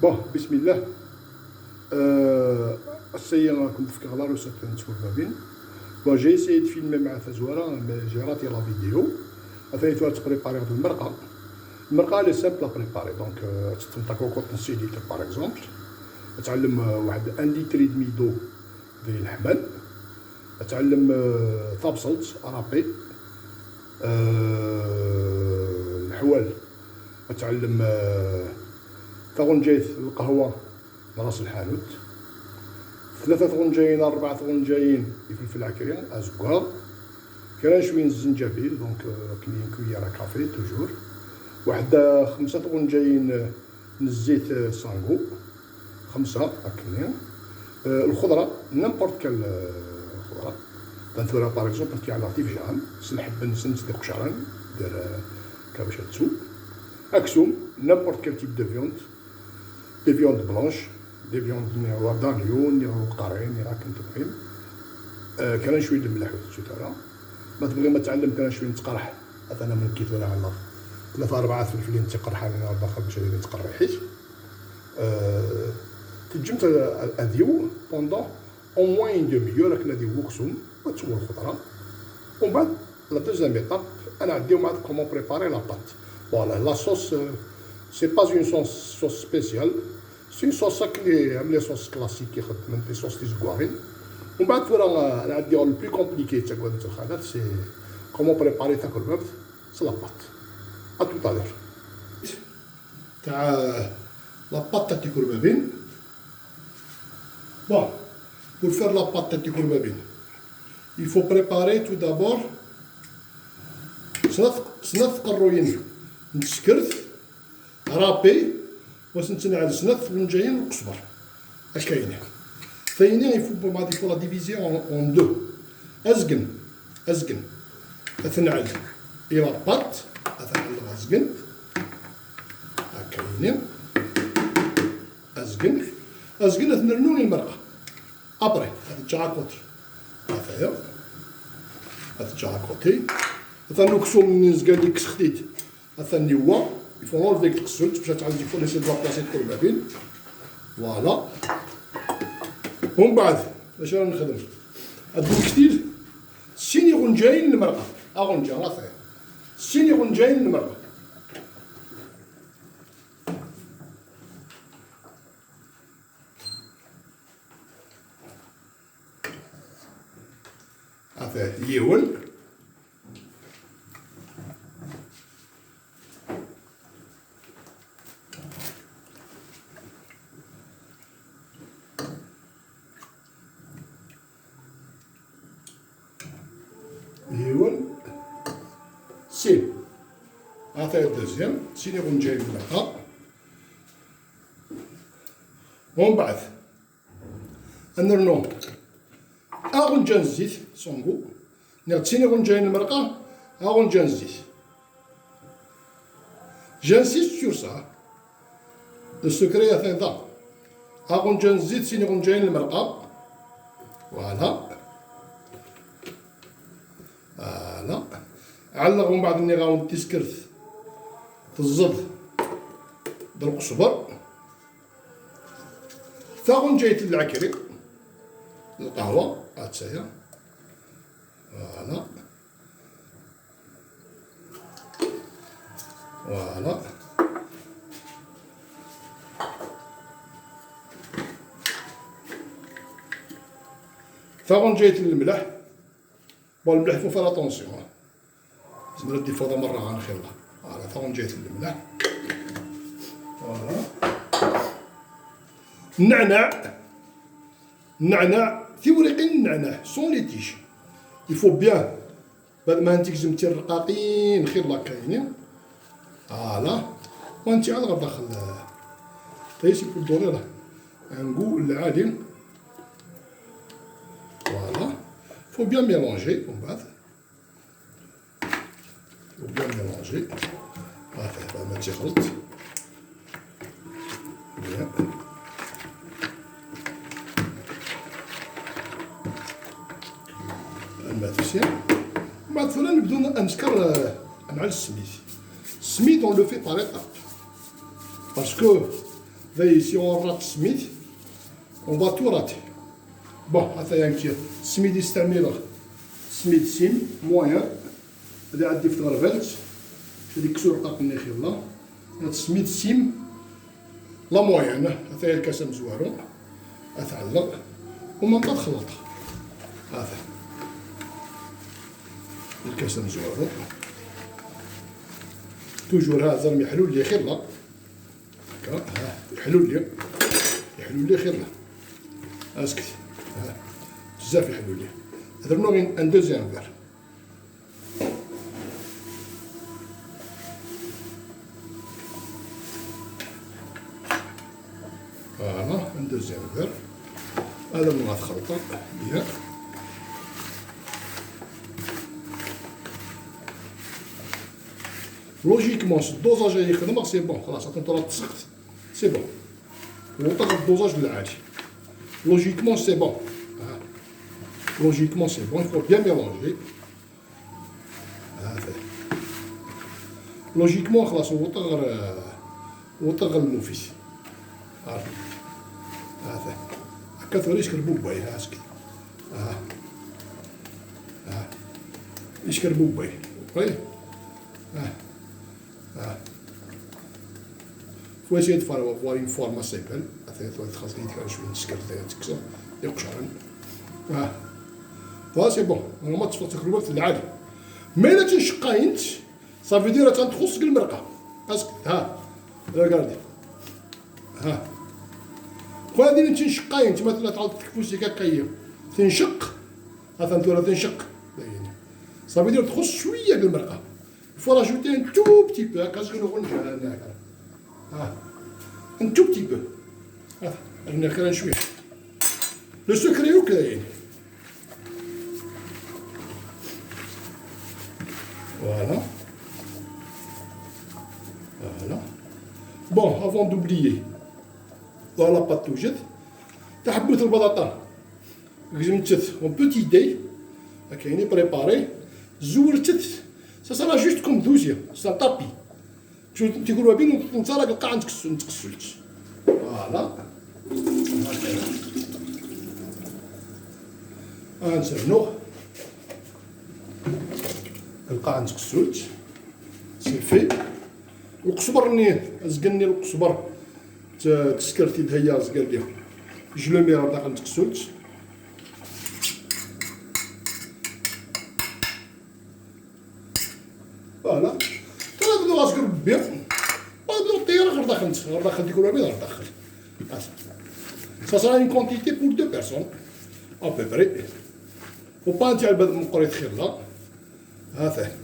بون بسم الله. السيد كنت في كغلا روسات نتفرج ما بين بون جي اسيي دو فيلمي مع فازوره مي جي راتي لا فيديو. ثاني توالت تبريباري هاد المرقه. المرقه لي سامبل بريباري دونك تنطاكو كوطن سيليتر باغ اكزومبل. تعلم واحد ان ليتر دمي دو ديال الحمل. تعلم طابسلت ارابي الحوال. تعلم ثغنجيت القهوه راس الحانوت. 3 ثغنجايين 4 ثغنجايين الفلفل عكري ازكار. كاين شويه الزنجبيل دونك كاين كويره كافي توجور. واحد 5 ثغنجايين من الزيت سانغو 5 هكاين. الخضره نيمبورط كال خضره تنثورها باغ اكزومبل كي على تيفجان سنحب نسنس ديك قشران دير كاباش هاتسو اكسوم نيمبورط كال تيب دو فيوند دي فيوند بلونش دي فيوند نيغو دانيون نيغو قطرين نيغا كنت تبغي. كان شويه الملح وتسوتها ما تبغي ما تعلم كان شويه تقرح مثلا من كيف ولا على 3 4 فلفلين تقرحان انا باخا باش اللي تقرحيش. تجمت اديو بوندون او موان اون دومي اور كنا ديو وكسوم وتسوى الخضره. ومن بعد لا دوزيام ايطاب انا عندي معاك كومون بريباري لا بات. فوالا لا صوص سي با اون صوص سبيسيال سي صوص كلي عامله صوص كلاسيك يخدم دي صوص تي زكوارين. ومن بعد فورا انا عندي لو بلو كومبليكي تاع كونت الخدات سي كومون بريباري تاكل باب سي لا بات ا تو تالور تاع لا بات تاع الكربابين. Bon, pour faire la pâte de courbabine, il faut préparer tout d'abord 3 قروين نسكرت رابي وسنتنعل 3 فنجايين القزبر اش كاينين. ثاني يفو ما دي لا ديفيزي اون دو ازقن اثنعل الى بات اثنعل ازقن هكاينين ازقن اثنرنوني المرقه ابري هاد جاكوتي هذايا هاد جاكوتي مثلا كسوم نزقال لي كس خديت مثلا هو يفون نولف ديك الكسوت باش تعاود يفون لي سي دو بلاصي الكربابين فوالا. ومن بعد اش راه نخدم هاد الكتيل سيني غنجايين المرقه غنجا راه سيني غنجايين المرقه. هذا يهول سين هذا الدوزيام سيني غنجايب المرقه. ومن بعد نرنو غنجا الزيت سونغو نغتسيني غنجاين المرقه غنجا الزيت. جانسيست سور سا لو سكري هذا غنجا الزيت سيني غنجاين المرقه فوالا علق. ومن بعد ني غاون تيسكرت تزد درق صبر تا غنجايت العكري القهوه هاتسايا فوالا فغنجايت الملح. بون الملح فو فير اتونسيون زعما دي فوضى مره غنخير الله فوالا فغنجايت الملح فوالا. النعناع في ورقين النعناع سون لي تيج يفو بيان بعد ما انت جمتي الرقاقين خير لا كاينين فوالا. وانت عاد غدخل تايسي بو دوني راه نقو العادي فوالا. فو بيان ميلونجي ومن بعد فو بيان ميلونجي هذا ما تيخلط بيان. بعد فلا نبدو نسكر نعل السميد. السميد اون لو في باغ ايطاب باسكو Veille, si on rate Smith, on va tout rater. Bon, attends, Smith يستعمل Smith sim moyen. هذا عندي في الغرفلت. هذيك كسور قاقني خير هاد Smith sim لا موين. هذا الكاسة مزوارو. أتعلق وما نبقى تخلطها. هذا الكاسة مزوارو. توجور هذا يحلول لي خير لا. هكا يحلول لي خير لا. اسكت بزاف يحلوا لي. درنا غير ان دوزيام فير. فوالا ان دوزيام فير. هذا من غتخلطو بيان. لوجيكمون الدوزاج اللي يخدم سي بون خلاص راه تسخت سي بون. وطا الدوزاج العادي. Logiquement c'est bon. Logiquement c'est bon, il faut bien mélanger. Logiquement خلاص وطغ الموفيس. هذا هكا ثوري يشكربو باي هاسك. يشكربو باي. وي. faut essayer de faire avoir une forme assez belle. خاص يدير شويه السكر تكسر يقشرن. سي بون نورمال تخرج في العادي. مي الا تنشقاينت صافي دير تنخصك المرقه. اسك ريغاردي. خويا دير تنشقاينت مثلا تعاود تكفوسي كاكايا تنشق انتو تنشق صافي دير تخص شويه بالمرقه. فو راجوتي ان تو بتي بو هكا شنو غنجا هناك. ان تو بتي بو. هنا كان شويه. لو سكريو كاين. فوالا. بون افون دوبليي. فوالا بات توجد. تحبوت البطاطا. غزمتت اون بوتي دي. كايني بريباري. زورتت. سا سا جوست كوم دوزيام. سا طابي. شو تيقولوا بين انت راك القاع نتكسلت. فوالا. نسرنو القاع نتكسلت سي في. القصبر ني زقني القصبر تسكرتي دهيا زقر ليها جلومي راه داخل نتكسلت. فوالا ترى بدو غاسكر بيان بدو الطياره غير داخل تيقولوا بين غير داخل. Ça sera une quantité pour 2 personnes, à peu près. Faut pas انت على بالك مقريت خير لا. هذا.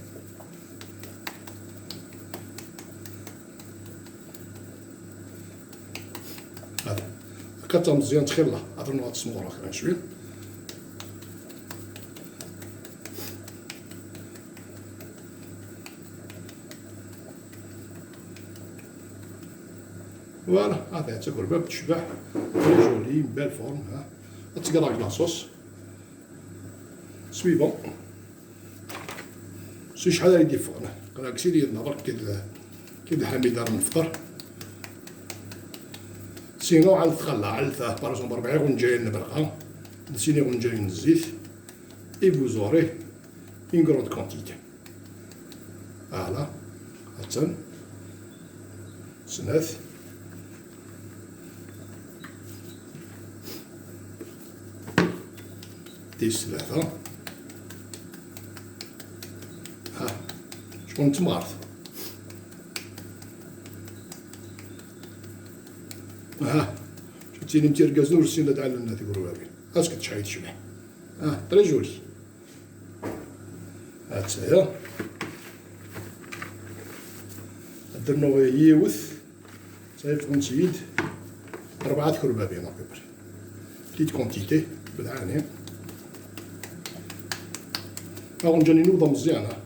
هكا مزيان تخير لا. عطينا هاد السموره خير شويه. فوالا هذا تاكل باب تشبع جولي بال فورم. تقرا لاصوص سويفون. سي شحال يدي فوق قراك سيدي النظر كي حميد راه نفطر. سينو عاد تخلى عاد بارسون 4 غنجايين البرقه نسيني غنجايين الزيت اي فو زوري اون كروند كونتيتي. فوالا هاتن سناث ديس 3. شكون تمارت. شفتيني متيركاز نور السينة تاع لنا تيقولوا هذه اسكت شحال تشبح. تري جولي. هي درنا يوث صايفط نسيد 4 كربابين ابيبري بتيت كونتيتي بالعاني. غنجاني نوضه مزيانه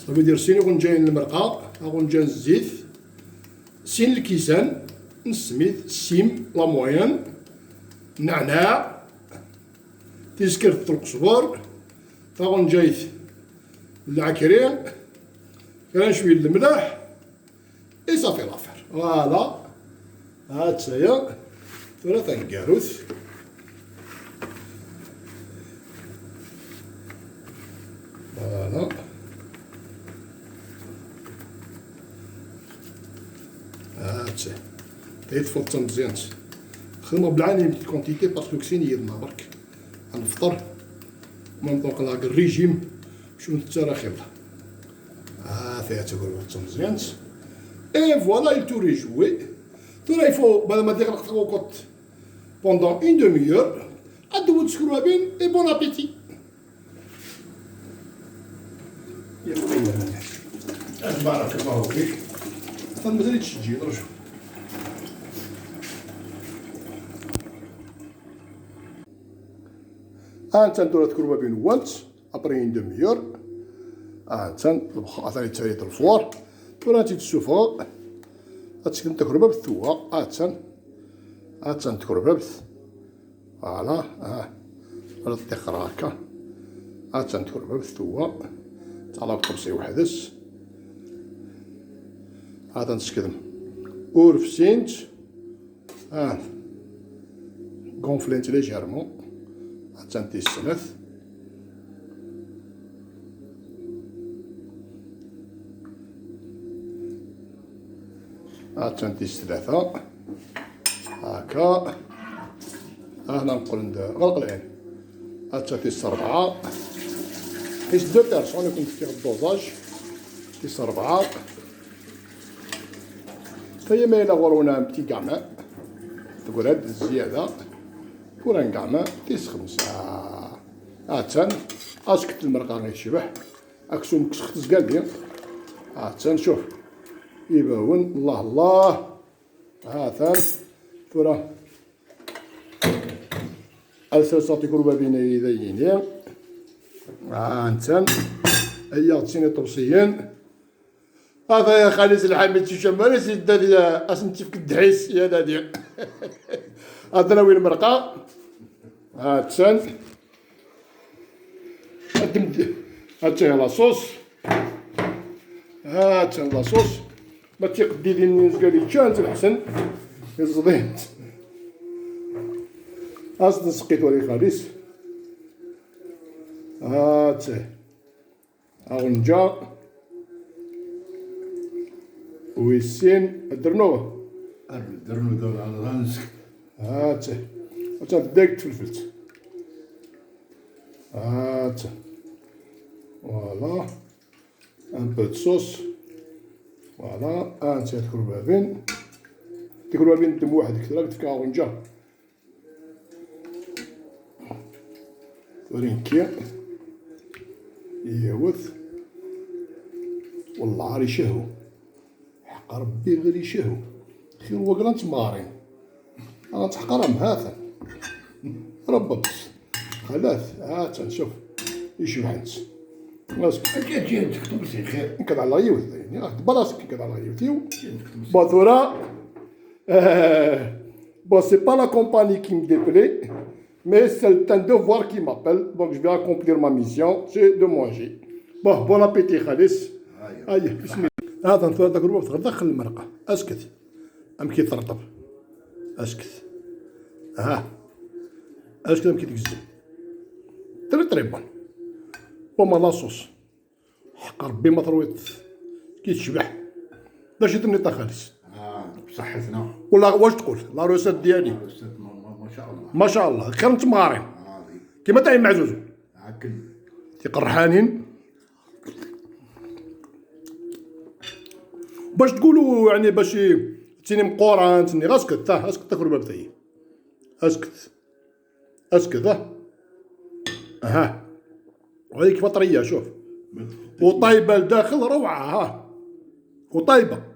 صافي دير سيني غنجاين المرقه غنجان الزيت سين الكيسان السميد السيم لا موين النعناع تيسكرت القزبر غنجايت العكرين كان شويه الملح اي صافي لافير فوالا هاد هي ثلاثة نكاروث. فوالا هاد تيتفوت مزيان. خدمة بالعاني من الكونتيتي باسكو كسين يدنا برك غنفطر مام طونق لاك الريجيم شنو التراخيب. فيها تقول مزيان. اي فوالا il tout réjouit. Tout là il faut بعد ما تغرق في الوقت pendant une demi-heure ادو تسكروا بين et bon appétit. يا خويا بارك الله فيك. مازال تشجي رجل. انت ندور تكروا بين وانت ابري une demi-heure. انت عطاني تاريخ الفوار ولا تيتسوفو غتسكن تكربه بالثوا. هاتن تكربه بث فوالا ولا تيقرا هكا. هاتن تكربه بالثوا تعلق طبسي وحدس. هذا نسكدم اورفسينت غونفلينت ليجيرمون. هاتن تيسنث هاتن تيس ثلاثة هاكا. هنا نقول غلق العين. هاتن تيس ربعة تيس دو بيرسون يكون فيه الدوزاج. تيس ربعة فهي مايلة غورونا بتي كاع تقول هاد الزيادة كوران كاع تيس خمسة. هاتن اسكت المرقة غير شبح اكسو مكسخت زقالدي. هاتن شوف يباون الله الله. هاتان ثورة الثلاثة قربة بين يديني. هانتان هيا غتسيني طبسيين. هذا يا خالد الحميد تشمال سيدا ديال اسنتي فيك الدعيس يا دادي. هذا وين المرقة. هاتان هاتان لاصوص. هاتان لاصوص ما تيقدي ديال نزكالي تشانت الحسن الزضيت. اصلا سقيت ولي خالص. هاته غنجا ويسين درنوه دور على الغنس. هاته داك تفلفلت. هاته فوالا ان بو دو صوص. فوالا انت تكربابين دم واحد كثر تفكا غنجا ورينكي يهوث والله غير يشهو حق ربي غير يشهو. خير وقرا نتمارين انا تحقرهم. هاثا ربط خلاث. هات نشوف يشبح انت ماسك اكيد تكتب سي خير نكد على غيوث يعني براسك نكد على غيوثيو. باثورا bon c'est pas la compagnie qui me déplaît mais c'est un devoir qui m'appelle donc je vais accomplir ma mission c'est de manger. bon appétit خالص. هيا بسم الله. هذا نثور تجربة دخل المرقة اسكت امكي ترطب اسكت. اسكت امكي تكزم تري بون. وما لاصوص حق ربي ما ترويت كي تشبح باش تنيطا خالص. بصحتنا ولا واش تقول لا روسات ديالي ما شاء الله ما شاء الله خير نتمارين كيما تاع معزوز عاكل تيقرحانين باش تقولوا يعني باش تيني مقوران تني اسكت اسكت تاكل بابتي اسكت وهذيك فطريه شوف وطايبه لداخل روعه وطايبه